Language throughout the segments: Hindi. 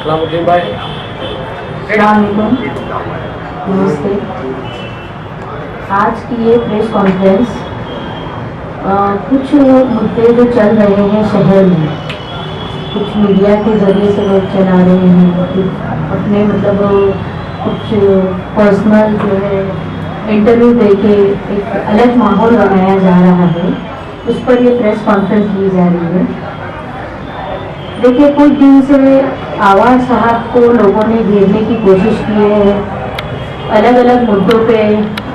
सलामुद्दीन भाई, नमस्ते। आज की ये प्रेस कॉन्फ्रेंस कुछ मुद्दे जो चल रहे हैं शहर में, कुछ मीडिया के जरिए से लोग चला रहे हैं, कुछ अपने मतलब कुछ पर्सनल जो है इंटरव्यू देके एक अलग माहौल बनाया जा रहा है, उस पर ये प्रेस कॉन्फ्रेंस की जा रही है। देखिए, कुछ दिन से आवाज़ साहब को लोगों ने घेरने की कोशिश की है, अलग अलग मुद्दों पे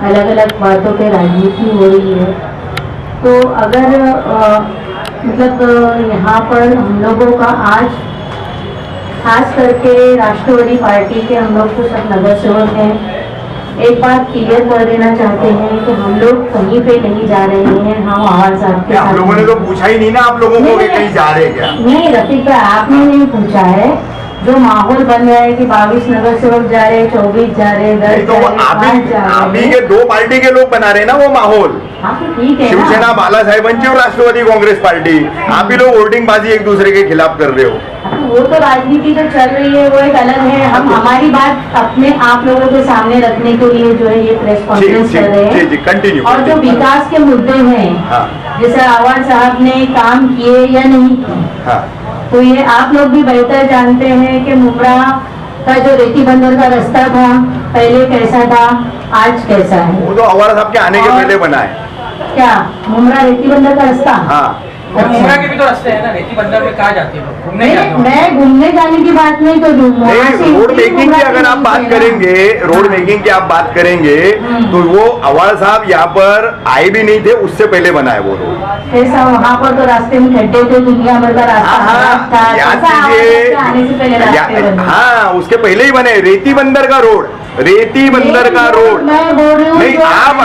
अलग अलग बातों पे राजनीति हो रही है। तो अगर मतलब यहाँ पर हम लोगों का आज खास करके राष्ट्रवादी पार्टी के हम लोग तो सब नगर सेवक हैं, एक बात क्लियर कर देना चाहते हैं कि हम लोग कहीं पे नहीं जा रहे हैं। हम आवाज आपके आप लोगों ने तो पूछा ही नहीं ना आप लोगों को कहीं जा रहे हैं क्या? नहीं रफीक भाई, आपने नहीं पूछा है। जो माहौल बन रहा है कि 22 नगर सेवक जा रहे हैं, 24 जा रहे हैं, 10 तो आप ही के दो पार्टी के लोग बना रहे ना वो माहौल। ठीक है, शिवसेना बालासाहेबांची और राष्ट्रवादी कांग्रेस पार्टी, आप ही लोग वोटिंग बाजी एक दूसरे के खिलाफ कर रहे हो। वो तो राजनीति जो चल रही है वो एक अलग है। हम हमारी बात अपने आप लोगों के सामने रखने के लिए जो है ये प्रेस कॉन्फ्रेंस कर रहे हैं। कंटिन्यू। और जो विकास के मुद्दे हैं, जैसे आवाज साहब ने काम किए या नहीं किए, तो ये आप लोग भी बेहतर जानते हैं कि मुमरा का जो रेती बंदर का रास्ता था पहले कैसा था, आज कैसा है। वो तो आवाज साहब के आने के पहले बना है क्या मुमरा रेती बंदर का रास्ता? हाँ, मुमरा के भी तो रास्ते हैं ना, रेती बंदर में कहाँ जाती है घूमने? मैं घूमने जाने की बात नहीं कर रही हूँ। रोड मेकिंग की अगर आप बात करेंगे, रोड मेकिंग की आप बात करेंगे तो वो अवाल साहब यहाँ पर आए भी नहीं थे, उससे पहले बना है वो रोड। ऐसा वहाँ पर तो रास्ते में खड्डे थे, दुनिया भर का रास्ता। हाँ, उसके पहले ही बने रेती बंदर का रोड, रेती बंदर का रोड। नहीं, आप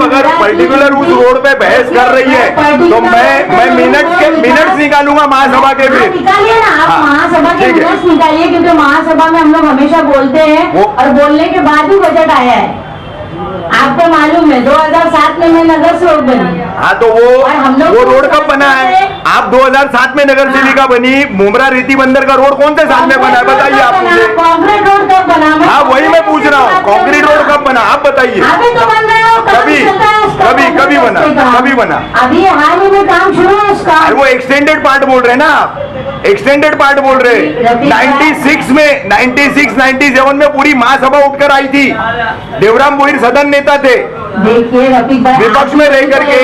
अगर पर्टिकुलर उस रोड पे बहस कर रही है तो मैं मिनट्स निकालूंगा महासभा के भी। निकालिए ना आप, महासभा के मिनट्स निकालिए, क्योंकि महासभा में हम लोग हमेशा बोलते हैं और बोलने के बाद ही बजट आया है। आपको मालूम है 2007 में मैं नगर सेवक बनी। हाँ, तो वो रोड कब बना है? आप 2007 में नगर सेविका बनी। मुमरा रेती बंदर का रोड कौन से साल में बना है बताइए आप मुझे। कॉन्क्रीट रोड कब बना? हाँ, वही मैं पूछ रहा हूँ, कॉन्क्रीट रोड कब बना आप बताइए। कभी बना? अभी हाल ही में काम शुरू है उसका। वो एक्सटेंडेड पार्ट बोल रहे हैं ना आप, एक्सटेंडेड पार्ट बोल रहे हैं। 96 में पूरी महासभा उठकर आई थी। देवराम मोहिर सदन नेता थे। देखिए रफीक भाई, विपक्ष में रह करके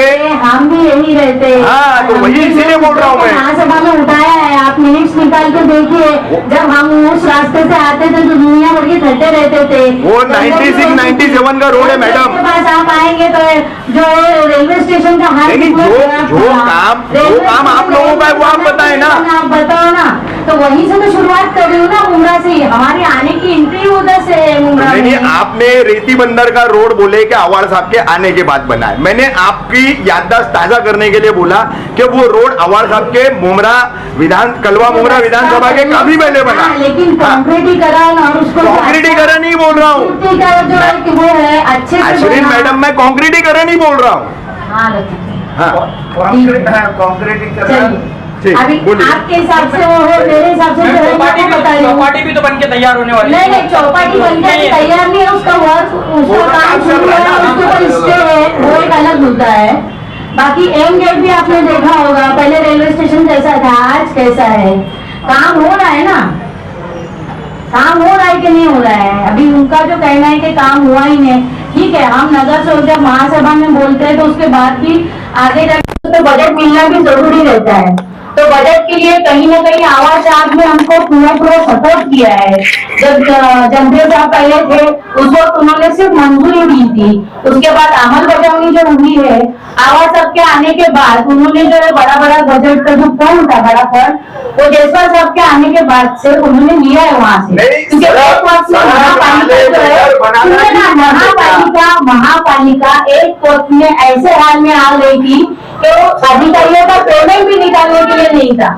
हम भी यही रहते हैं। हाँ, तो वही इसीलिए बोल रहा हूँ मैं। महासभा में उठाया है, आप मिनट्स निकाल के देखिए। जब हम उस रास्ते से आते थे तो दुनिया भर के खड्डे रहते थे। वो 96-97 का रोड है मैडम। पास आप आएंगे तो जो रेलवे स्टेशन का हाल, जो काम आप लोगों का है वो आप बताए ना। आप बताओ ना, तो वहीं से तो शुरुआत कर रही हूँ ना, मुमरा से। हमारे आने की एंट्री उधर से है मुमरा। नहीं, आपने रेती बंदर का रोड बोले कि अवार्ड साहब के आने के बाद बना है। मैंने आपकी याददाश्त ताजा करने के लिए बोला कि वो रोड अवार्ड साहब के कलवा मुमरा विधानसभा के काफी पहले बना। लेकिन कॉन्क्रीटीकरण और उसको कॉन्क्रीटीकरण नहीं बोल रहा हूँ वो है अच्छे से मैडम, मैं कॉन्क्रीटीकरण ही बोल रहा हूँ। कॉन्क्रीटीकरण अभी आपके हिसाब से वो है, मेरे हिसाब से चौपाटी भी तो बन के तैयार होने वाली है। नहीं, चौपाटी बन के तैयार नहीं है, उसका वर्क, उसका काम शुरू है, उसके ऊपर स्टे है, वो एक अलग मुद्दा है। बाकी एम गेट भी आपने देखा होगा, पहले रेलवे स्टेशन कैसा था, आज कैसा है। काम हो रहा है ना, काम हो रहा है कि नहीं हो रहा है? अभी उनका जो कहना है कि काम हुआ ही नहीं। ठीक है, हम नगर से जब महासभा में बोलते हैं तो उसके बाद भी आगे जाकर तो बजट मिलना भी जरूरी रहता है। तो बजट के लिए कहीं ना कहीं आवाज साहब ने हमको पूरा सपोर्ट किया है। जब जमदेव साहब पहले थे उस वक्त उन्होंने सिर्फ मंजूरी दी थी, उसके बाद अमल बजावनी जो हुई है आवाज साहब के आने के बाद उन्होंने जो है बड़ा बजट का जो फंड था, बड़ा फंड, वो जयसवाल साहब के आने के बाद से उन्होंने लिया है वहाँ से। क्योंकि एक वक्त में महापालिका एक वक्त में ऐसे हाल में आ गई थी कि वो अधिकारियों का पेमेंट भी निकालने के लिए नहीं था।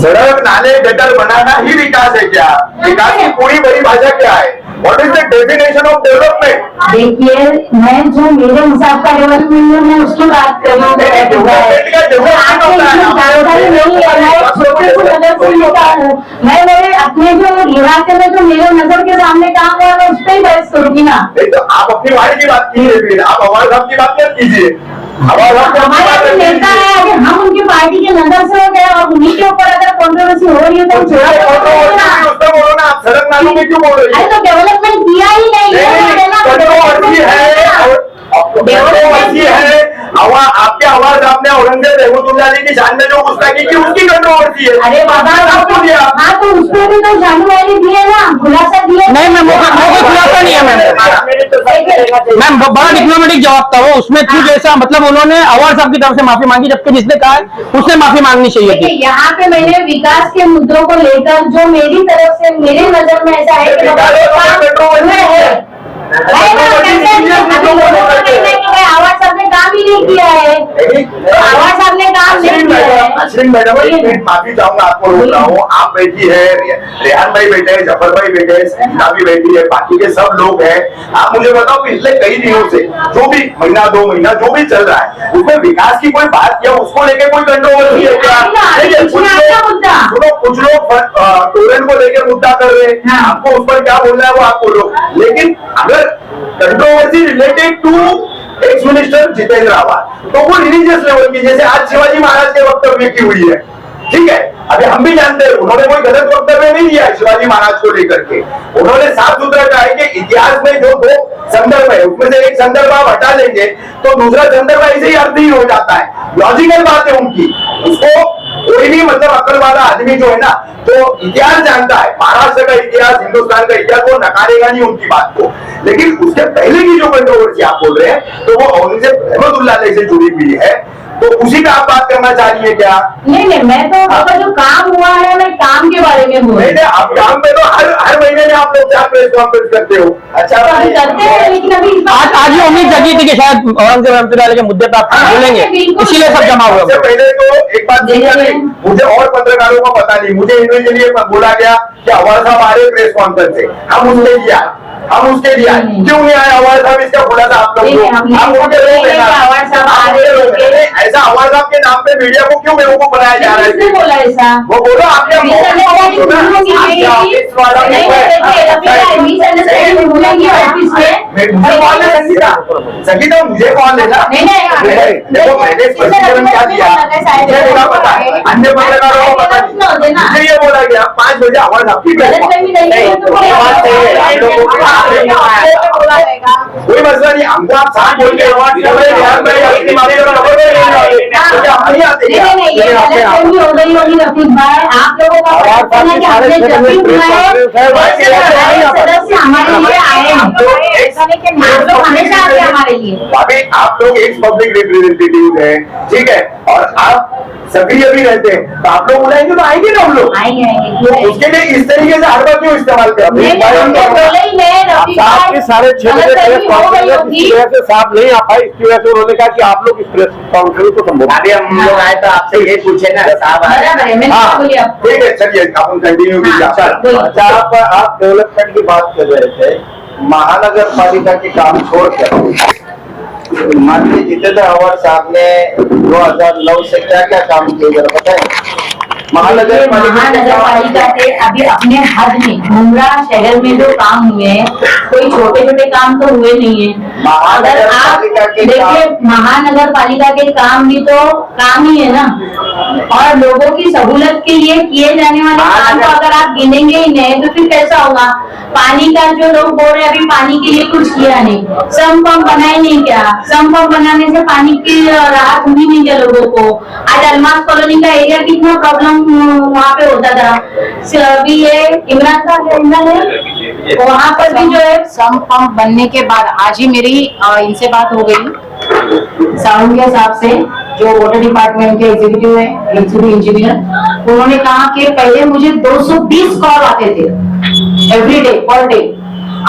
सड़क नाले गटर बनाना ही विकास है क्या? विकास की पूरी परिभाषा क्या है? What is the definition of development? देखिए, मैं जो मेरे हिसाब का डेवलपमेंट है मैं उसकी बात कर रही हूँ। डेवलपमेंट का डेवलपमेंट होता है। जानकारी नहीं है, मैं एक छोटे से नजर से लेता हूँ। मैं मेरे अपने जो इलाके में जो मेरे नजर के सामने काम हुआ मैं उस पर ही बहस करूंगी ना। नहीं तो आप अपनी वार्ड की बात कीजिए, फिर आप आवाज साहब की बात मत कीजिए। आवाज हमारे नेता है, अगर हम उनकी पार्टी के नजर से हो गए और उन्हीं के ऊपर अगर कंट्रोवर्सी हो रही है तो बोलो ना, आप सड़क नालों में क्यों बोल रही है? तो डेवलपमेंट किया ही नहीं है। कंट्रोवर्सी है। आपके आवाज आपने औरंगजेब रहमतुल्लाह अलैह की शान में जो गुस्ताखी की उसकी कंट्रोवर्सी है। अरे बाबा, आपको दिया। हाँ तो उसमें भी तो जानकारी दिए ना, खुलासा दिया। नहीं मैम, वो खुलासा नहीं है मैम। मैम बड़ा डिप्लोमेटिक जवाब था वो, उसमें थी जैसा मतलब उन्होंने अवार्ड साहब की तरफ से माफी मांगी, जबकि जिसने कहा उसने माफी मांगनी चाहिए थी। यहाँ पे मैंने विकास के मुद्दों को लेकर जो मेरी तरफ से मेरी नजर में ऐसा है कि आवाज साहब ने काम ही नहीं किया है। आवाज साहब ने काम नहीं किया है। अश्विन मैडम, एक मिनट माफी चाहूंगा, आपको रोक रहा हूँ। आप बैठी है, रेहान भाई बैठे हैं, जफर भाई बैठे हैं, संगीता भी बैठी है, बाकी के सब लोग हैं। आप मुझे बताओ पिछले कई दिनों से जो भी महीना 2 महीना जो भी चल रहा है उसमें विकास की कोई बात या उसको लेकर कोई कंट्रोवर्सी है क्या? कुछ लोग टोरेंट को लेकर मुद्दा कर रहे हैं, आपको उस पर क्या बोलना है वो आप बोलो। लेकिन अगर controversy related to ex minister Jitendra आवाज तो वो रिलीजियस लेवल की, जैसे आज शिवाजी महाराज के वक्तव्य की हुई है, ठीक है। अभी हम भी जानते हैं उन्होंने कोई गलत वक्तव्य नहीं दिया शिवाजी महाराज को लेकर के। उन्होंने साफ सुथरा कहा है कि इतिहास में जो 2 संदर्भ है उसमें से एक संदर्भ आप हटा लेंगे तो दूसरा संदर्भ ऐसे ही अर्थहीन हो जाता है। लॉजिकल बात है उनकी, उसको कोई भी मतलब अक्ल वाला आदमी जो है ना तो इतिहास जानता है, महाराष्ट्र का इतिहास, हिंदुस्तान का इतिहास, वो नकारेगा नहीं उनकी बात को। लेकिन उसके पहले की जो कंट्रोवर्सी आप बोल रहे हैं तो वो औरंगजेब रहमतुल्लाह अलैह से जुड़ी हुई है, तो उसी पे आप बात करना चाह रही है क्या? नहीं, मैं तो जो काम हुआ है मैं काम के बारे में बोल रही हूँ। आप काम पे तो हर महीने में आप लोग 4 प्रेस कॉन्फ्रेंस करते हो। अच्छा करते हैं, लेकिन अभी आज ये उम्मीद जगी थी कि शायद औरंगजेब रहमतुल्लाह अलैह के मुद्दे पर आप बोलेंगे, इसीलिए सब जमा हुआ। सबसे पहले तो एक बात मुझे और पत्रकारों को पता नहीं, मुझे इंडिविजुअली बोला गया कि अवार साहब आ रहे प्रेस कॉन्फ्रेंस से, हम उसके लिया क्यों नहीं आए अवार साहब, इसका खुलासा आप लोग ऐसा अवार साहब के नाम पे मीडिया को क्यों बेवकूफ बनाया जा रहा है? बोला ऐसा वो बोलो आपने मुझे कॉल लेना, देखो मैंने स्पष्टीकरण क्या दिया मुझे बोला पता है, अन्य पत्रकारों को पता नहीं, मुझे ये बोला गया 5 बजे अवार साहब की कोई मसला नहीं, हमको आप साथ बोल के आप लोगों का हमारे लिए अभी आप लोग एक पब्लिक रिप्रेजेंटेटिव हैं, ठीक है, और आप सक्रिय भी रहते हैं तो आप लोग बुलाएंगे तो आएंगे ना हम लोग, आएंगे। तो उसके लिए इस तरीके से हर बार क्यों इस्तेमाल करते हैं? आपके सारे क्षेत्र से साफ नहीं आ पाए, इसकी वजह से उन्होंने कहा कि आप लोग इस प्रेस कॉन्फ्रेंस को संबोधित। अभी हम लोग आए तो आपसे ये पूछे ना साहब, ठीक है चलिए अपन कंटिन्यू कीजिए। अच्छा, आप डेवलपमेंट की बात कर रहे थे, महानगर पालिका के काम छोड़कर माननीय जितेंद्र आवाज साहब ने 2009 से क्या क्या काम किए जरा बताएं। महानगर पालिका के अभी अपने हद में मुंद्रा शहर में जो काम हुए हैं, कोई छोटे छोटे काम तो हुए नहीं है। अगर आप देखिए महानगर पालिका के काम भी तो काम ही है ना, और लोगों की सहूलत के लिए किए जाने वाले काम को अगर आप गिनेंगे ही नहीं तो फिर कैसा होगा? पानी का जो लोग बोल रहे हैं अभी पानी के लिए कुछ किया नहीं, सम पंप बनाए नहीं क्या? सम पंप बनाने से पानी की राहत हुई नहीं क्या लोगों को? आज अलमास कॉलोनी का एरिया कितना प्रॉब्लम वहाँ पे होता था, अभी ये इमरान का है वहाँ पर भी जो है सम पंप बनने के बाद आज ही मेरी इनसे बात हो गई साउंडिया साहब से, जो वाटर डिपार्टमेंट के एग्जीक्यूटिव है, इंजीनियर। उन्होंने कहा कि पहले मुझे 220 कॉल आते थे एवरी डे पर डे,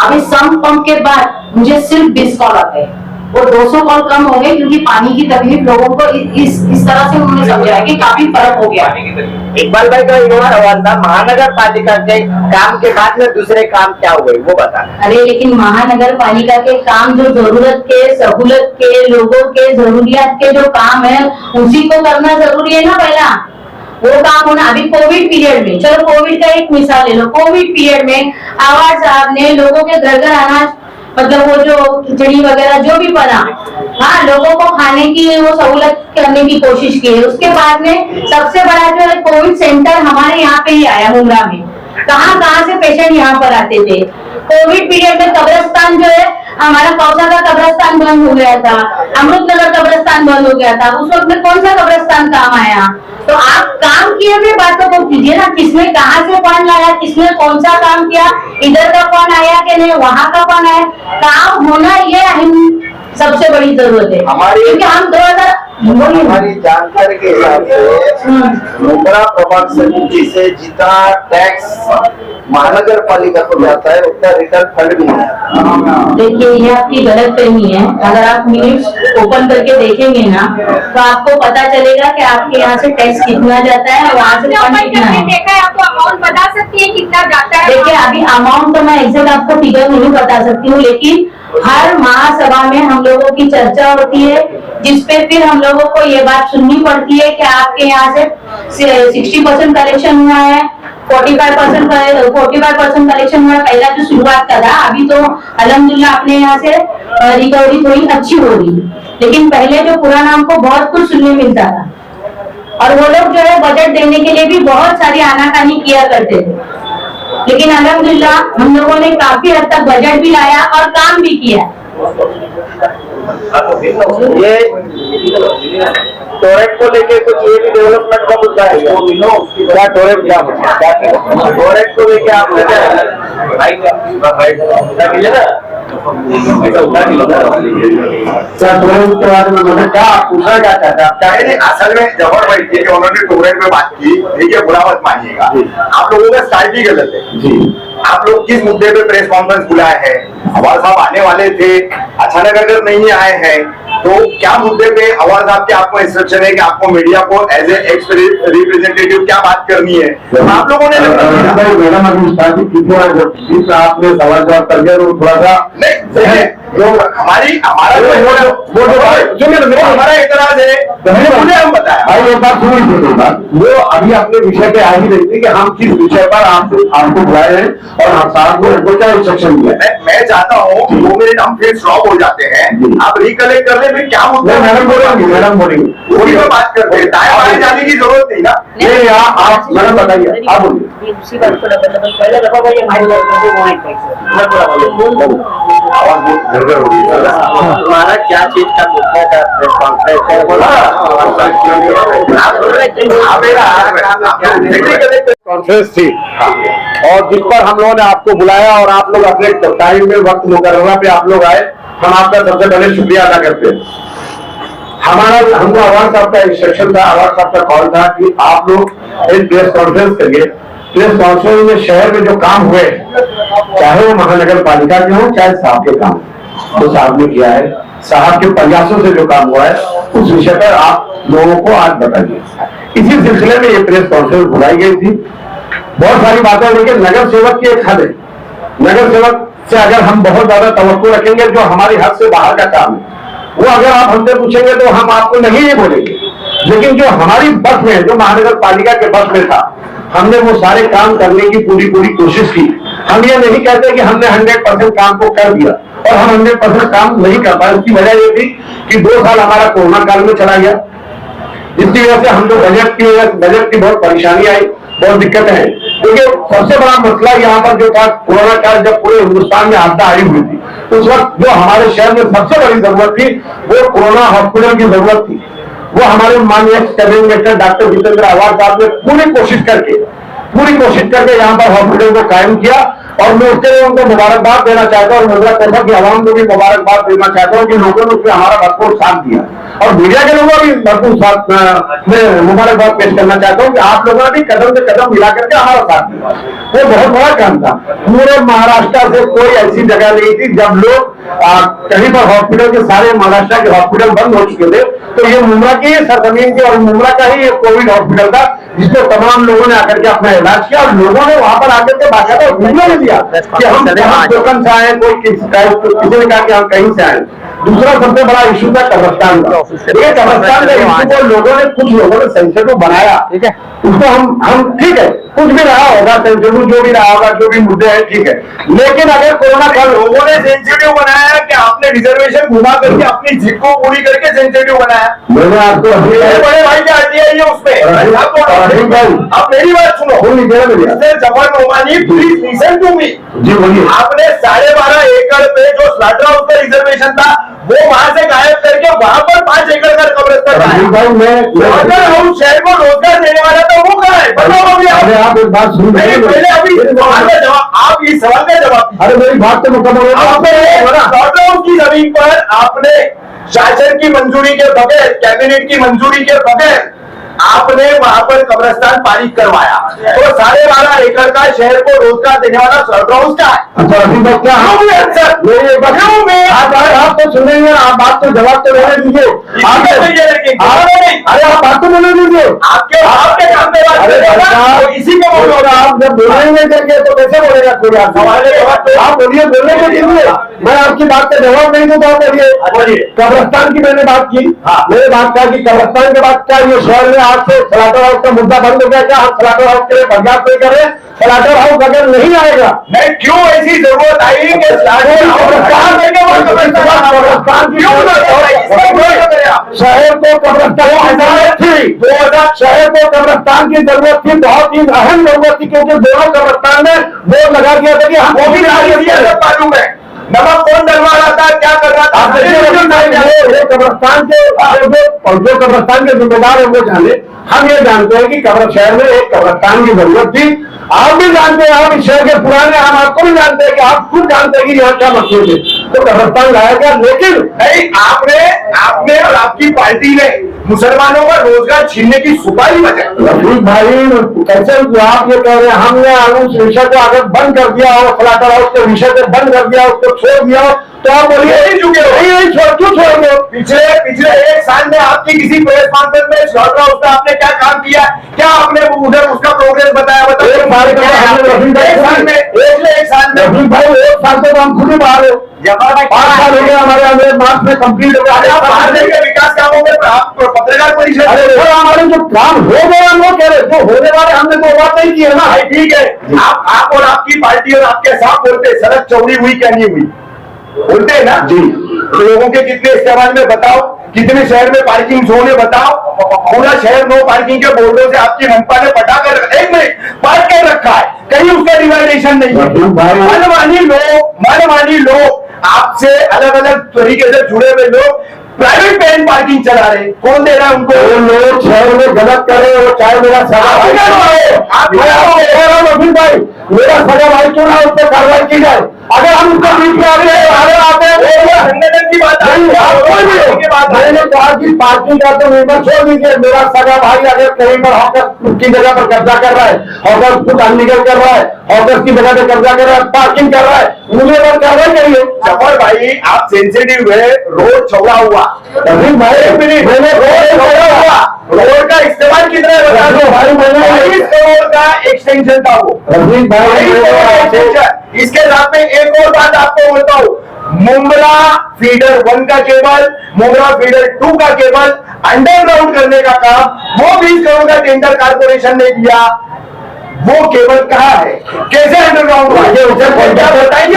अभी सम पंप के बाद मुझे सिर्फ 20 कॉल आते हैं। वो 200 कॉल कम हो गए, क्योंकि पानी की तकलीफ लोगों को इस तरह से उन्होंने समझाया कि काफी फर्क हो गया। इकबाल भाई का इन्होंने सवाल था, महानगर पालिका के काम के बाद में दूसरे काम क्या हुए वो बता। अरे लेकिन महानगर पालिका के काम जो जरूरत के, सहूलत के, लोगों के जरूरियात के जो काम है उसी को करना जरूरी है ना। पहला वो काम होना। अभी कोविड पीरियड में, चलो कोविड का एक मिसाल ले लो, कोविड पीरियड में आवाज साहब ने लोगों के घर घर अनाज, मतलब वो जो खिचड़ी वगैरह जो भी बना, हाँ, लोगों को खाने की वो सहूलत करने की कोशिश की है। उसके बाद में सबसे बड़ा जो है कोविड सेंटर हमारे यहाँ पे ही आया मुंब्रा में। कहाँ से पेशेंट यहाँ पर आते थे। कोविड पीरियड में कब्रिस्तान जो है हमारा कौसा का कब्रिस्तान बंद हो गया था, अमृतनगर कब्रिस्तान बंद हो गया था। उस वक्त में कौन सा कब्रिस्तान काम आया? तो आप काम किए हुए बातों को कीजिए ना, किसने कहाँ से फंड लाया, किसने कौन सा काम किया, इधर का फंड आया कि नहीं, वहाँ का फंड आया। काम होना ये अहम सबसे बड़ी जरूरत है क्योंकि हम 2000 हमारी जानकारी के हिसाब से मुंब्रा प्रभाग समिति से जितना टैक्स महानगर पालिका को जाता है उतना रिटर्न फंड भी नहीं आता। देखिए ये आपकी गलत फहमी है। अगर आप मिनट्स ओपन करके देखेंगे ना तो आपको पता चलेगा कि आपके यहाँ से टैक्स कितना जाता है और वहाँ से फंड कितना है। देखा है, आपको अमाउंट बता सकती है कितना जाता है? देखिए अभी अमाउंट तो मैं एग्जैक्ट आपको फिगर नहीं बता सकती हूँ, लेकिन हर महासभा में हम लोगों की चर्चा होती है, जिसपे फिर हम लोगों को ये बात सुननी पड़ती है कि आपके यहाँ से 60% कलेक्शन हुआ है, 45% कलेक्शन हुआ है। पहला जो शुरुआत का था, अभी तो अल्हम्दुलिल्लाह अपने यहाँ से रिकवरी थोड़ी अच्छी हो रही है, लेकिन पहले जो पुराना हमको बहुत कुछ सुनने मिलता था और वो लोग जो है बजट देने के लिए भी बहुत सारी आनाकानी किया करते थे। लेकिन अल्हम्दुलिल्लाह हम लोगों ने काफी हद तक बजट भी लाया और काम भी किया। ये टोरेंट को लेके कुछ ये भी डेवलपमेंट का मुद्दा है क्या? टोरेंट को लेके आप पूछना क्या चाहते हैं? क्या असल में जबर भाई जी उन्होंने टोरेंट में बात की, देखिए बुरा मत मानिएगा, आप लोगों का स्टाइल ही गलत है जी। आप लोग किस मुद्दे पे प्रेस कॉन्फ्रेंस बुलाए हैं? अवार साहब आने वाले थे, अचानक अगर नहीं आए हैं तो क्या मुद्दे पे अवार साहब के आपको इंस्ट्रक्शन है कि आपको मीडिया को एज ए एक्स रिप्रेजेंटेटिव क्या बात करनी है? आप लोगों ने मैडम अभी आपने सवाल जवाब कर दिया, थोड़ा सा नहीं जो हमारा एतराज है हम बताया भाई एक बात सुनिए, वो अभी अपने विषय पे आ ही रही थी कि हम किस विषय पर आपको बुलाए हैं और हम साहब को क्या इंस्ट्रक्शन दिया। मैं चाहता हूँ 2 मिनट हम फिर स्टॉप हो जाते हैं, आप रिकलेक्ट कर ले फिर क्या मुद्दा। मैडम बोलेंगे पूरी में बात करते हैं, दाएं बाएं जाने की जरूरत नहीं ना। नहीं आप मैडम बताइए, आप बोलिए। उसी बात को डबल पहले दफा भाई तुम्हारा क्या चीज का मुद्दा का प्रेस कॉन्फ्रेंस है कॉन्फ्रेंस थी और जिस पर हम लोगों ने आपको बुलाया और आप लोग अपने टाइम में वक्त मुकर्रमा पे आप लोग आए, हम आपका सबसे पहले शुक्रिया अदा करते हैं। हमको आवाज साहब का इंस्ट्रक्शन था, आवाज साहब का कॉल था कि आप लोग एक प्रेस कॉन्फ्रेंस करिए। प्रेस कॉन्फ्रेंस में शहर में जो काम हुए, चाहे वो महानगर पालिका के हो चाहे साहब के काम, तो साहब ने किया है, साहब के प्रयासों से जो काम हुआ है उस विषय पर आप लोगों को आज बताइए। इसी सिलसिले में ये प्रेस कॉन्फ्रेंस बुलाई गई थी। बहुत सारी बातें, लेकिन नगर सेवक की एक हद है। नगर सेवक से अगर हम बहुत ज्यादा तवक्को रखेंगे, जो हमारी हद से बाहर का काम है वो अगर आप हमसे पूछेंगे तो हम आपको नहीं ये बोलेंगे, लेकिन जो हमारी बस में, जो महानगर पालिका के बस में था, हमने वो सारे काम करने की पूरी कोशिश की। हम ये नहीं कहते कि हमने 100% काम को कर दिया और हम 100% काम नहीं कर पाए। उसकी वजह ये थी कि 2 साल हमारा कोरोना काल में चला गया, जिसकी वजह से हम लोग बजट की बहुत परेशानी आई, बहुत दिक्कतें हैं। क्योंकि सबसे बड़ा मसला यहाँ पर जो था, कोरोना काल जब पूरे हिंदुस्तान में आपदा आई हुई थी, उस वक्त जो हमारे शहर में सबसे बड़ी जरूरत थी वो कोरोना हॉस्पिटल की जरूरत थी। वो हमारे माननीय कैबिनेट मिनिस्टर डॉक्टर जितेंद्र अवार साहब ने पूरी कोशिश करके पूरी कोशिश करके यहाँ पर हॉस्पिटल को कायम किया और मैं उसके लिए उनको मुबारकबाद देना चाहता हूँ और मुद्रा कोषा की आवाम को भी मुबारकबाद देना चाहता हूँ कि लोगों ने उसमें हमारा भरपूर साथ दिया और मीडिया के लोगों भी भरपूर साथ में मुबारकबाद पेश करना चाहता हूँ कि आप लोगों ने भी कदम से कदम मिला करके हमारा साथ दिया। वो बहुत बड़ा काम था। पूरे महाराष्ट्र से कोई ऐसी जगह नहीं थी जब लोग कहीं पर हॉस्पिटल के सारे महाराष्ट्र के हॉस्पिटल बंद हो चुके थे, तो ये मुंब्रा की सरजमीन की और मुंब्रा का ही एक कोविड हॉस्पिटल था जिसमें तमाम लोगों ने आकर के अपना इलाज किया और लोगों ने वहां पर आकर के बाकायदा वीडियो भी दिया कि हम टोकन से आए, कोई किसी ने कहा कि हम कहीं से आए। दूसरा सबसे बड़ा इशू था कब्रिस्तान का। ये कब्रिस्तान का इशू को लोगों ने कुछ लोगों ने सेंसिटिव बनाया, ठीक है, उसको हम ठीक है कुछ भी रहा होगा सेंसिटिव जो भी रहा होगा जो भी मुद्दे हैं ठीक है, लेकिन अगर कोरोना का लोगों ने सेंसिटिव बनाया कि आपने रिजर्वेशन घुमा करके अपनी जिद को पूरी करके सेंसिटिव बनाया। मैंने आपको बड़े भाई क्या आती है ये उसमें आप मेरी बात सुनो। Zafar Nomani please listen to me. जी बोलिए। आपने 12.5 एकड़ पे जो स्लाटर हाउस का रिजर्वेशन था वो वहां से गायब करके वहां पर 5 एकड़ का कब्रिस्तान स्लाटर हाउस शहर को रोजगार देने वाला था वो कहाँ है बताओ अभी आप एक बात सुन पहले अभी सवाल का जवाब आप इस सवाल का जवाब। अरे मेरी बात तो मुकम्मल स्लाटर हाउस की जमीन पर आपने शासन की मंजूरी के बगैर कैबिनेट की मंजूरी के बगैर आपने वहां पर कब्रिस्तान पारित करवाया, तो 12.5 एकड़ का शहर को रोजगार देने वाला स्लाटर हाउस का है। अच्छा अभी मैं क्या आप तो सुनेंगे, आप बात तो जवाब तो देने दीजिए। अरे आप बात तो बोलने दीजिए। आपके काम में इसी को बोलो। आप जब बोलेंगे करके तो कैसे बोलेगा कोई आप बोलिए, बोलने को दीजिए। मैं आपकी बात का जवाब नहीं दूंगा। बोलिए कब्रिस्तान की मैंने बात की, मैंने बात कहा कि कब्रिस्तान के बाद क्या ये शहर में आज से स्लाटर हाउस का मुद्दा बंद हो गया क्या? हम स्लाटर हाउस के लिए बर्दाश्त नहीं करें। स्लाटर हाउस अगर नहीं आएगा मैं क्यों ऐसी जरूरत आई कि स्लाटर शहर को कब्रिस्तान थी 2000 शहर को कब्रिस्तान की जरूरत थी, बहुत ही अहम जरूरत थी क्योंकि दोनों कब्रिस्तान में बोर्ड लगा दिया था कि हम वो भी मालूम है नमक कौन डलवा रहा था क्या कर रहा था। कब्रिस्तान के जो कब्रिस्तान के जिम्मेदार है वो जाने। हम ये जानते हैं कि शहर में एक कब्रिस्तान की जरूरत थी। आप भी जानते हैं, आप इस शहर के पुराने, हम आपको भी जानते हैं कि आप खुद जानते हैं कि यहाँ क्या मकसद है, तो कब्रिस्तान लाया गया। लेकिन नहीं आपने और आपकी पार्टी ने मुसलमानों का रोजगार छीनने की सुपारी बजाई। रफीक भाई कैसे आप ये कह रहे हैं हमने उस विषय को अगर बंद कर दिया हो, स्लाटर हाउस के विषय को बंद कर दिया, उसको छोड़ दिया हो, तो आप बोलिए नहीं चुके हो, नहीं क्यों छोड़ोगे? पिछले 1 साल में आपकी किसी प्रेस कॉन्फ्रेंस में स्लाटर हाउस का आपने क्या काम किया, क्या आपने उधर उसका प्रोग्रेस बताया? बताओ। एक साल में एक साल से तो हम खुद ही बाहर हो। 5 साल हो गया हमारे अंदर मार्च में कंप्लीट हो गया विकास कामों में पत्रकार परिषद। अरे हमारे जो काम हो गए हम वो कह रहे, जो होने वाले हमने तो बात नहीं की है ना। ठीक है, आप और आपकी पार्टी और आपके साथ बोलते सड़क चौड़ी हुई क्या नहीं हुई बोलते हैं ना जी। लोगों के कितने इस्तेमाल में बताओ, कितने शहर में पार्किंग जोन है बताओ। पूरा शहर नो पार्किंग के बोर्डों से आपकी मनपा ने पटा कर 1 मिनट पार्क कर रखा है, कहीं उसका डिवाइडेशन नहीं है। मनमानी लोग आपसे अलग अलग तरीके से जुड़े हुए लोग प्राइवेट पेन पार्किंग चला रहे, कौन दे रहा है उनको? वो लोग शहर में गलत करे, वो चाहे मेरा सगा भाई मेरा सगा भाई क्यों ना उस पर कार्रवाई की जाए। अगर हम उसको बीच में आते हैं संगठन की बात मैंने कहा कि पार्टी का तो निर्णय छोड़ दीजिए। मेरा सगा भाई अगर कहीं पर हॉकर की जगह पर कब्जा कर रहा है, हॉकर खुद अनलीगल कर रहा है, हॉकर की जगह पर कब्जा कर रहा है, पार्किंग कर रहा है, मुझे पर कार्रवाई करिए। जफर भाई आप सेंसिटिव है, रोड चौड़ा हुआ मैंने रोड का इस्तेमाल कितना है बता दो भाई। 22 करोड़ का एक्सटेंशन था वो। इसके साथ में एक और बात आपको बताऊं, मुंब्रा फीडर 1 का केबल, मुंब्रा फीडर 2 का केबल अंडरग्राउंड करने का काम वो 20 करोड़ का टेंडर कारपोरेशन ने दिया। वो केबल कहाँ है, कैसे अंडरग्राउंड हुआ ये बताइए।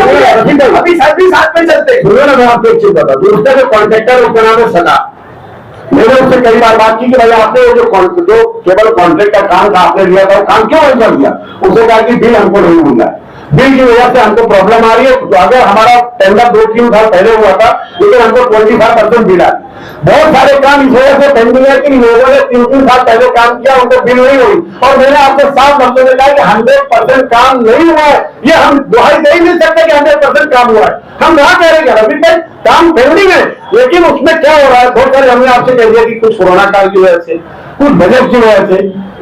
अभी साथ में चलते मैं आपको एक चीज बता दूं, उसका जो कॉन्ट्रैक्टर उसका नाम है सदा। मैंने उससे कई बार बात की कि भाई आपने जो केवल कॉन्ट्रैक्ट का काम था आपने लिया था, वो काम क्यों बंद कर दिया? उसने कहा कि बिल हमको नहीं मिल रहा है। बिल की वजह से हमको प्रॉब्लम आ रही है। तो अगर हमारा टेंडर 2-3 साल पहले हुआ था, लेकिन हमको 25% बिल आ, बहुत सारे काम इस वजह से पेंडिंग है कि लोगों ने 3-3 साल पहले काम किया, उनको बिल नहीं हुई। और मैंने आपसे साफ शब्दों में कहा कि 100% काम नहीं हुआ है। ये हम दुहाई दे ही नहीं सकते कि 100% काम हुआ है। हम यहाँ कह रहे हैं रवि भाई काम पेंडिंग है, लेकिन उसमें क्या हो रहा है, बहुत सारे हमने आपसे कह दिया कि कुछ कोरोना काल की वजह से, कुछ बजट की वजह से,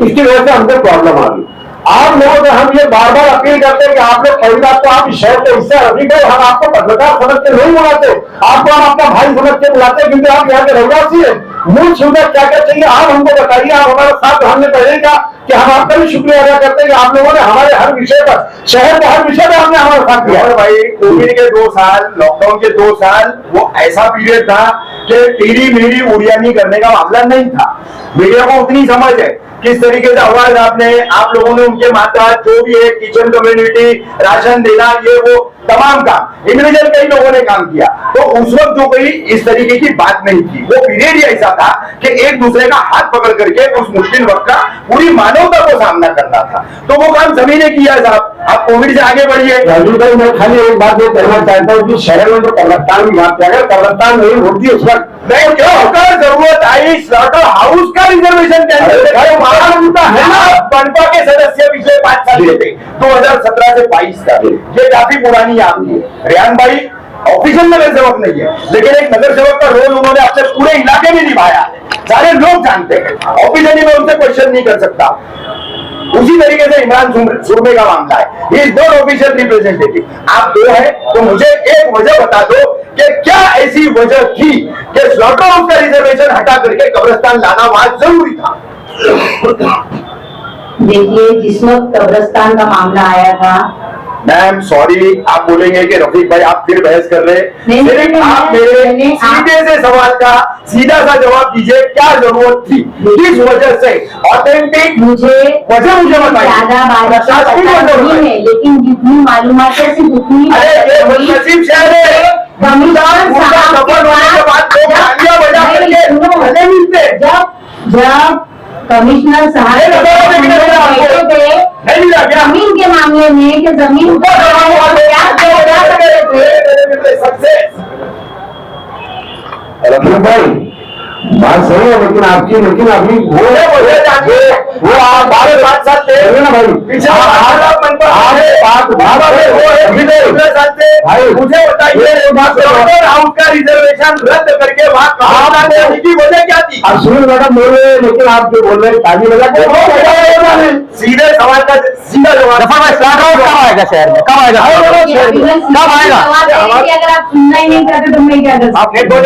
इसकी वजह से हमको प्रॉब्लम आ गई। आप लोगों से हम ये बार बार अपील करते हैं कि आप लोग पहली बात तो आप इस शहर के हिस्सा रवि भाई, हम आपको पत्रकार समझ के नहीं बुलाते, आपको हम अपना भाई समझ के बुलाते हैं, क्योंकि आप यहाँ के रहवासी है। मूल सुविधा क्या क्या चाहिए आप हमको बताइए। आप हमारे साथ, हमने पहले कहा कि हम आपका भी शुक्रिया अदा करते हैं कि आप लोगों ने हमारे हर विषय पर, शहर के हर विषय पर हमने हमारा साथ दिया। और भाई कोविड के 2 साल, लॉकडाउन के 2 साल, वो ऐसा पीरियड था कि टीडी मीडी उड़ियानी करने का मामला नहीं था। मीडिया को उतनी समझ है किस तरीके से आवाज आप लोगों ने उनके माता जो भी है, किचन कम्युनिटी, राशन देना, ये वो तमाम काम इंडिविजुअल कई लोगों ने काम किया। तो उस वक्त जो कोई इस तरीके की बात नहीं थी, वो पीरियड ही ऐसा था कि एक दूसरे का हाथ पकड़ करके उस मुश्किल वक्त का पूरी मानवता को सामना करना था। तो वो काम सभी ने किया साहब। आप कोविड से आगे बढ़िए। राजू भाई, मैं खाली एक बात ये कहना चाहता हूँ कि शहर में जो कब्रिस्तान की बात है, अगर कब्रिस्तान नहीं होती उस वक्त नहीं, क्या होकर जरूरत आई स्लॉटर हाउस का रिजर्वेशन कैंसिल मुद्दा है ना। बनपा के सदस्य पिछले 5 साल के थे, 2017 से 22 तक, ये काफी पुरानी याद थी। रेहान भाई ऑफिशियल नगर सेवक नहीं है, लेकिन एक नगर सेवक का रोल उन्होंने अपने पूरे इलाके में निभाया है, सारे लोग जानते हैं। ऑफिशियली मैं उनसे क्वेश्चन नहीं कर सकता। उसी तरीके से इमरान सुरमे का मामला है, he is not official representative. आप 2 हैं तो मुझे एक वजह बता दो कि क्या ऐसी वजह थी कि स्लॉटर हाउस का रिजर्वेशन हटा करके कब्रिस्तान लाना वहां जरूरी था। देखिए, जिस वक्त कब्रिस्तान का मामला आया था, मैम सॉरी, आप बोलेंगे कि रफीक भाई आप फिर बहस कर रहे हैं। सिर्फ आप मेरे सीधे से सवाल का सीधा सा जवाब दीजिए, क्या जरूरत थी, किस वजह से ऑथेंटिक मुझे वजह मुझे बताइए। ज्यादा बात नहीं है, लेकिन जितनी मालूमात है सिर्फ उतनी। अरे ये बदनसीब शहर है, कमिश्नर साहब के जब कमिश्नर साहब जमीन के मामले में कि जमीन भाई बात सही है, लेकिन आपकी अभी वो आप 12-5 साल थे ना भाई, भाई मुझे बताइए हाउस का रिजर्वेशन रद्द करके वहाँ की वजह क्या थी? आप सुनील मैडम बोल रहे हैं, लेकिन आप जो बोल रहे हैं ताजी वजह सीधे सवाल का सीधा जवाब। कब आएगा शहर में, कब आएगा, कब आएगा? अगर आप सुनना ही नहीं चाहते तो मैं क्या कर सकती हूँ?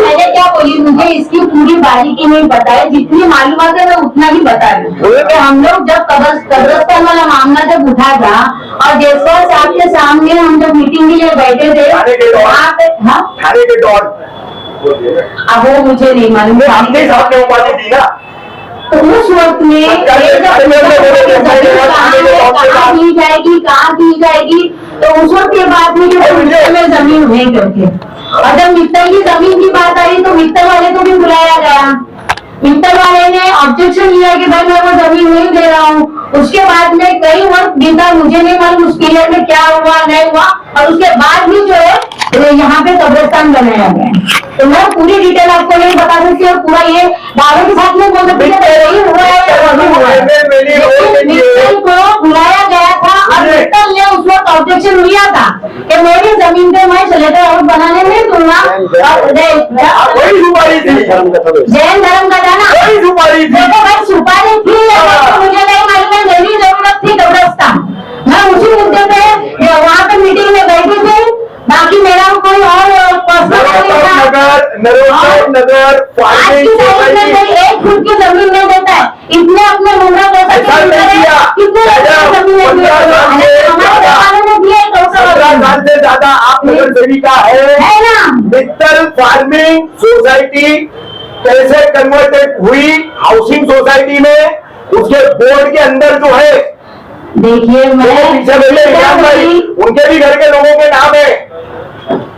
मैंने क्या बोली, मुझे इसकी पूरी बारीकी नहीं पता है, जितनी मालूमात है मैं उतना ही बता रही हूँ। तो हम लोग जब कब्रिस्तान वाला मामला जब उठा था और जयसवाल साहब के सामने हम जब मीटिंग के लिए बैठे थे वहाँ पे, थाने के डॉन अब वो मुझे नहीं मालूम, आपने सामने उपाधि दी ना। तो उस वक्त में कहाँ की जाएगी, कहाँ की जाएगी, तो उस वक्त के बाद में जो जमीन है करके, और जब मित्तल की जमीन की बात आई तो मित्तल वाले को भी बुलाया गया। मित्तल वाले ने ऑब्जेक्शन लिया कि भाई मैं वो जमीन नहीं दे रहा हूँ। उसके बाद में कई वक्त बीता, मुझे नहीं मालूम उस पीरियड में क्या हुआ नहीं हुआ, और उसके बाद भी जो है यहाँ पे कब्रिस्तान बनाया गया है। तो मैं पूरी डिटेल आपको नहीं बता सकती और पूरा ये दावे के साथ में बोल सकती है हुआ है। मित्तल को बुलाया गया था और मित्तल ने उस वक्त ऑब्जेक्शन लिया था कि मेरी जमीन पे मैं स्लेटर हाउस बनाने नहीं दूंगा। जैन धर्म का था ना, सुपारी थी, देखो भाई सुपारी थी, मुझे नहीं मालूम है, मेरी जरूरत थी कब्रिस्तान। मैं उसी मुद्दे पे वहाँ पे मीटिंग में बैठी थी, बाकी मेरा कोई और नगर एक खुद की जमीन नहीं देता है, इतने अपने मुंडा साल से ज्यादा आप नगर सेविका है ना। मित्तल फार्मिंग सोसाइटी कैसे कन्वर्टेड हुई हाउसिंग सोसाइटी में, उसके बोर्ड के अंदर जो है, देखिए मैं पीछे बैठे भाई, उनके भी घर के लोगों के नाम है।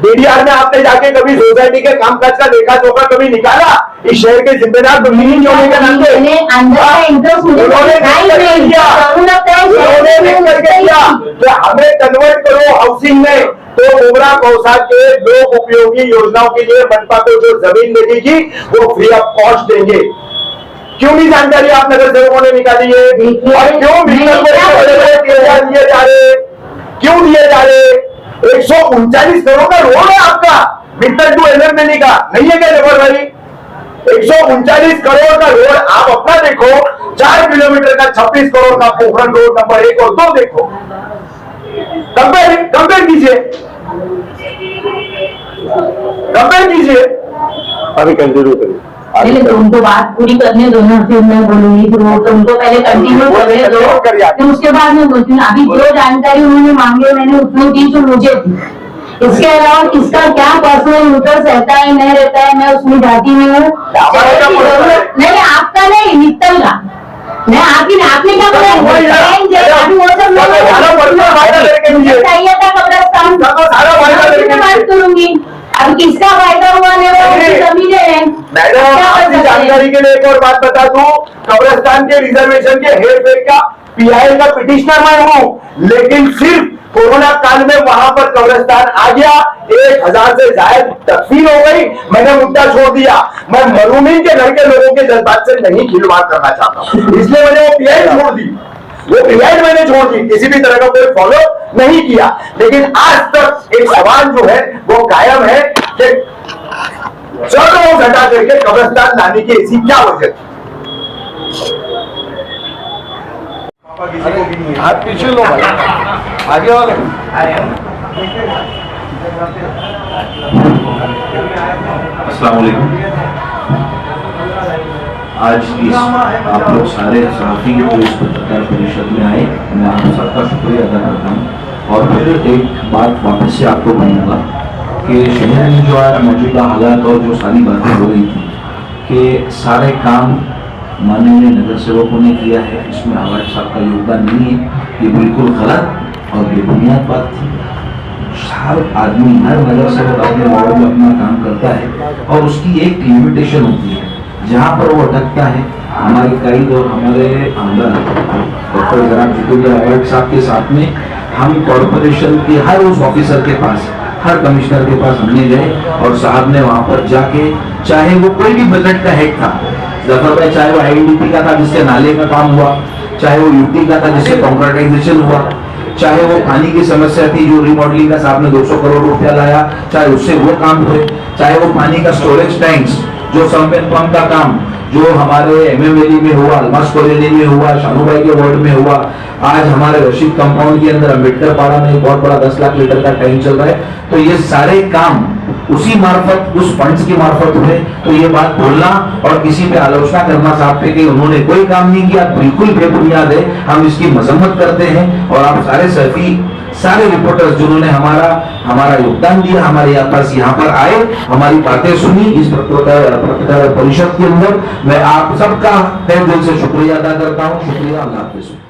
बीडीआर में आपने जाके कभी सोसाइटी के कामकाज का लेखा जोखा कभी निकाला? इस शहर के जिम्मेदार डोमिनियन होने के नाते मैंने अंदर का इंटरेस्ट मुझे उन्होंने दिखाई नहीं दिया। उन्होंने नहीं करके किया तो हमें कन्वर्ट करो हाउसिंग में, तो उमरा कौसा के लोक उपयोगी योजनाओं के लिए मनपा को जो जमीन लगेगी वो फ्री ऑफ कॉस्ट देंगे। क्यों नहीं जानकारी आप नगर सेवकों ने निकाली है? और क्यों मित्तर को दिए जा रहे? क्यों दिए जा रहे? 139 करोड़ का रोड है आपका मित्तर टू एमएमएलए का, नहीं है क्या जबर भाई? 139 करोड़ का रोड आप अपना देखो, 4 किलोमीटर का 26 करोड़ का पोखरण रोड नंबर 1 और 2 देखो, कंपेयर कीजिए, अभी कंटिन्यू करिए। पहले तो उनको बात पूरी करने दो ना, फिर मैं बोलूंगी। फिर वो तो उनको पहले कंटिन्यू करने दो, फिर उसके बाद मैं बोलती हूँ। अभी जो जानकारी उन्होंने मांगे मैंने उतनी दी जो मुझे थी। इसके अलावा किसका क्या पर्सनल इंटरेस्ट रहता है नहीं रहता है मैं उसमें जाती नहीं हूँ। नहीं आपका नहीं, मित्तल का। मैं आपने क्या चाहिए था कब्रिस्तान बात करूंगी। अब किसका फायदा हुआ नहीं वो जमीनें हैं। मैडम आपकी जानकारी के लिए एक और बात बता दूं, कब्रिस्तान के रिजर्वेशन के हेरफेर का पीआई का पिटिशनर मैं हूं, लेकिन सिर्फ कोरोना काल में वहां पर कब्रिस्तान आ गया, 1000 से ज्यादा तकसीर हो गई, मैंने मुद्दा छोड़ दिया। मैं मरूमीन के घर के लोगों के जज्बात से नहीं खिलवाड़ करना चाहता, इसलिए मैंने वो पीआई छोड़ दी, वो पीआई मैंने छोड़ दी, किसी भी तरह का कोई फॉलो नहीं किया। लेकिन आज तक एक सवाल जो है वो कायम है कि चलो घटा करके कब्रिस्तान लाने की ऐसी क्या वजह थी? हाथ पीछे लो भाई, आगे वाले अस्सलाम वालेकुम। आज इस आप लोग सारे सहाफी जो इस पत्रकार परिषद में आए, मैं आप सबका शुक्रिया अदा करता हूँ। और फिर एक बात वापस से आपको कहूँगा कि शहर में जो आज मौजूदा हालात और जो सारी बातें हो रही थी कि सारे काम माननीय नगर सेवकों ने किया है, इसमें आवाज साहब का योगदान नहीं है, ये बिल्कुल गलत और बेबुनियाद बात थी। हर आदमी, हर नगर सेवक अपने वार्ड में अपना काम करता है और उसकी एक लिमिटेशन होती है, जहाँ पर वो अटकता है। हमारे कायद और हमारे आमदार डॉक्टर जनाब जितेंद्र अवार्ड साहब के साथ में हम कॉर्पोरेशन के हर उस ऑफिसर के पास, हर कमिश्नर के पास हमने गए और साहब ने वहां पर जाके, चाहे वो कोई भी बजट का हेड था, जफर भाई, चाहे वो आईडीपी का था जिससे नाले का काम हुआ, चाहे वो यूटी का था जिससे कॉन्ट्रैक्टाइजेशन हुआ, चाहे वो पानी की समस्या थी जो रिमॉडलिंग का साहब ने 200 करोड़ रुपया लाया, चाहे उससे वो काम हुए, चाहे वो पानी का स्टोरेज टैंक्स जो संपेन पंप का काम जो हमारे एमएमएलए में हुआ, अलमास कॉलोनी में हुआ, शानू भाई के वार्ड में हुआ, आज हमारे रशीद कंपाउंड के अंदर अम्बेडकर पाड़ा में एक बहुत बड़ा 10 लाख लीटर का टैंक चल रहा है। तो ये सारे काम उसी मार्फत, उस फंड्स की मार्फत हुए। तो ये बात बोलना और किसी पे आलोचना करना साहब पे कि उन्होंने कोई काम नहीं किया, बिल्कुल बेबुनियाद है। हम इसकी मजम्मत करते हैं और आप सारे सैफी, सारे रिपोर्टर्स जिन्होंने हमारा योगदान दिया, हमारे पास यहाँ पर आए, हमारी बातें सुनी इस पत्रकार परिषद के अंदर, मैं आप सबका तहे दिल से शुक्रिया अदा करता हूँ। शुक्रिया, अल्लाह हाफिज़।